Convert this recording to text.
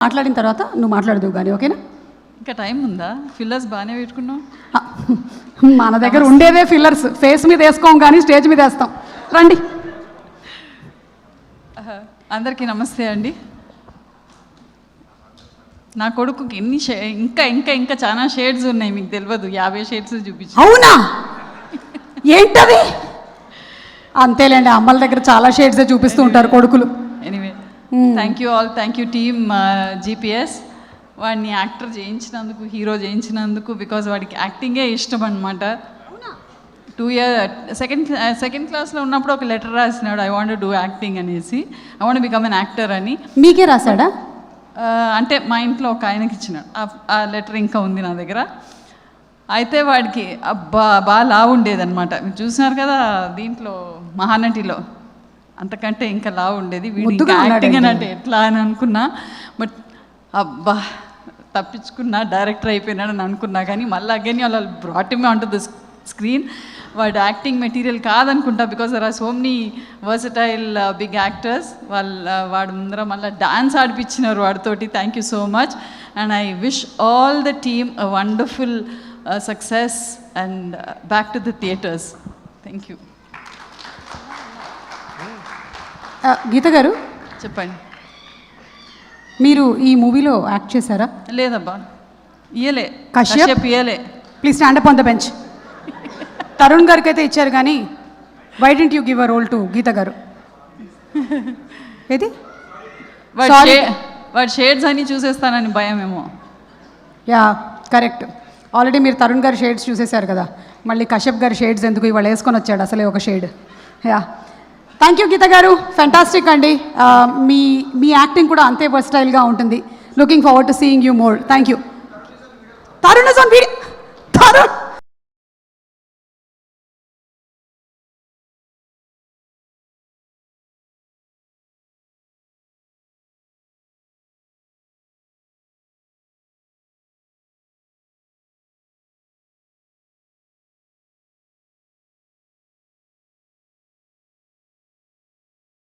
మాట్లాడిన తర్వాత నువ్వు మాట్లాడదువు కానీ, ఓకేనా? ఇంకా టైం ఉందా? ఫిల్లర్స్ బాగానే పెట్టుకున్నావు. మన దగ్గర ఉండేదే ఫిల్లర్స్. ఫేస్ మీద వేసుకోం కానీ స్టేజ్ మీద వేస్తాం. రండి. అందరికీ నమస్తే అండి. నా కొడుకుకి ఎన్ని ఇంకా ఇంకా ఇంకా చాలా షేడ్స్ ఉన్నాయి, మీకు తెలియదు. 50 షేడ్స్ చూపించు. అవునా? ఏంటది? అంతేలేండి, అమ్మల దగ్గర చాలా షేడ్సే చూపిస్తూ ఉంటారు కొడుకులు. Anyway, thank you all. Thank you team GPS. వాడిని యాక్టర్ చేయించినందుకు, హీరో చేయించినందుకు. బికాజ్ వాడికి యాక్టింగే ఇష్టం అనమాట. 2 years సెకండ్ క్లాస్లో ఉన్నప్పుడు ఒక లెటర్ రాసినాడు, ఐ వాంట్ డూ యాక్టింగ్ అనేసి. I want become an actor అని. మీకే రాశాడా? అంటే మా ఇంట్లో ఒక ఆయనకి ఇచ్చినాడు. ఆ లెటర్ ఇంకా ఉంది నా దగ్గర. అయితే వాడికి బాగా లావు ఉండేదన్నమాట. మీరు చూసినారు కదా దీంట్లో మహానటిలో, అంతకంటే ఇంకా లావు ఉండేది. వీడు యాక్టింగ్ అని అంటే ఎట్లా అని అనుకున్నా. బట్ అబ్బా తప్పించుకున్నా, డైరెక్టర్ అయిపోయినాడు అని అనుకున్నా. కానీ మళ్ళీ అగైన్ వాళ్ళు brought him on to the screen. వాడు యాక్టింగ్ మెటీరియల్ కాదనుకుంటా, because there are so many versatile big actors. వాడు ముందర మళ్ళీ డాన్స్ ఆడిపించినారు వాడితోటి. Thank you so much. And I wish all the team a wonderful success and back to the theatres. Thank you. Geetha గారు చెప్పండి. మీరు ఈ మూవీలో యాక్ట్ చేశారా? లేదబ్బా, ఇయ్యలే. కశ్యప్ ఇయ్యలే. Please stand up on the bench. Tarun గారికి అయితే ఇచ్చారు, కానీ why didn't you give a role to Geetha గారు? ఏది? వాడు షేడ్స్ అని చూసేస్తానని భయమేమో. Yeah correct. ఆల్రెడీ మీరు తరుణ్ గారి షేడ్స్ చూసేశారు కదా, మళ్ళీ కశ్యప్ గారి షేడ్స్ ఎందుకు? ఇవాళ వేసుకొని వచ్చాడు అసలే ఒక shade. Yeah, thank you Geetha గారు. ఫ్యాంటాస్టిక్ అండి. మీ యాక్టింగ్ కూడా అంతే వర్స్టైల్గా ఉంటుంది. Looking forward to seeing you more. Thank you. Tarun is on video. Tarun